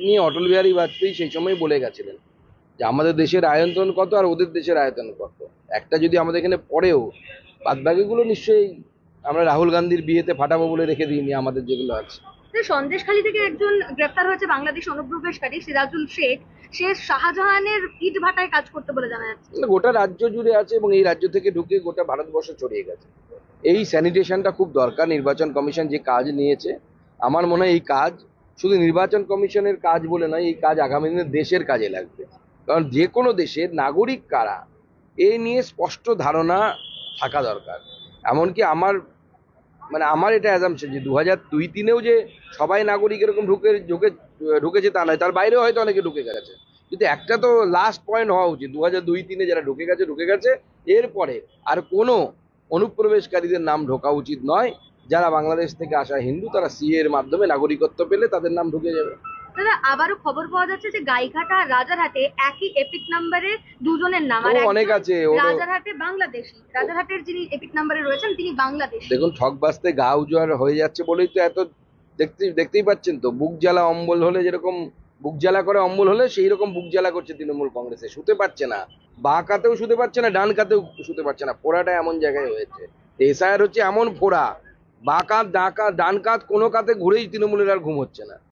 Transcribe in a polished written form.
নিয়ে অটল বিহারী বাজপেয়ী সেই সময় বলে গেছিলেন যে আমাদের দেশের আয়তন কত আর ওদের দেশের আয়তন কত, একটা যদি আমাদের এখানে পড়েও বাদবাকিগুলো নিশ্চয়ই আমরা রাহুল গান্ধীর বিয়েতে ফাটাবো বলে রেখে দিইনি আমাদের যেগুলো আছে। সন্দেশখালী থেকে একজন গ্রেপ্তার হয়েছে বাংলাদেশ অনুপ্রবেশকারী সিরাজুল শেখ। সে শাহজাহানের ইট ভাটায় কাজ করতে বলে জানা যাচ্ছে। গোটা রাজ্য জুড়ে আছে এবং এই রাজ্য থেকে ঢুকে গোটা ভারতবর্ষ ছড়িয়ে গেছে। এই স্যানিটেশনটা খুব দরকার। নির্বাচন কমিশন যে কাজ নিয়েছে, আমার মনে হয় এই কাজ শুধু নির্বাচন কমিশনের কাজ বলে নয়, এই কাজ আগামী দিনে দেশের কাজে লাগবে। কারণ যে কোনো দেশের নাগরিক কারা এই নিয়ে স্পষ্ট ধারণা থাকা দরকার। এমনকি আমার এটা অ্যাজাম্পশন যে 2002-3-এও যে সবাই নাগরিক এরকম ঢুকেছে তা নয়, তার বাইরেও হয়তো অনেকে ঢুকে গেছে। কিন্তু একটা তো লাস্ট পয়েন্ট হওয়া উচিত, 2002-3-এ যারা ঢুকে গেছে, এরপরে আর কোনো অনুপ্রবেশকারীদের নাম ঢোকা উচিত নয়। যারা বাংলাদেশ থেকে আসা হিন্দু তারা সিএ এর মাধ্যমে নাগরিকত্ব পেলে তাদের নাম ঢুকে যাবে। দাদা, আবারও খবর পাওয়া যাচ্ছে যে গাইঘাটা আর রাজারহাটে একই এপিক নাম্বারে দুজনের নাম, আর অনেক আছে। রাজারহাটে বাংলাদেশি, রাজারহাটের যিনি এপিক নাম্বারে রয়েছেন তিনি বাংলাদেশি। দেখুন, ঠকবাজতে গা উজাড় হয়ে যাচ্ছে বলেই তো এত দেখতেই পাচ্ছেন তো। বুক জ্বালা অম্বল হলে যেরকম বুক জ্বালা করে অম্বল হলে সেই রকম বুক জ্বালা করছে তৃণমূল কংগ্রেসে। শুতে পারছে না, বাঁ কাতেও শুতে পারছে না, ডান কাতেও শুতে পারছে না। ফোড়াটা এমন জায়গায় হয়েছে, এসআইআর হচ্ছে এমন ফোড়া, বাঁ কাত ডান কাত কোনো কাতে ঘুরেই তৃণমূলের আর ঘুম হচ্ছে না।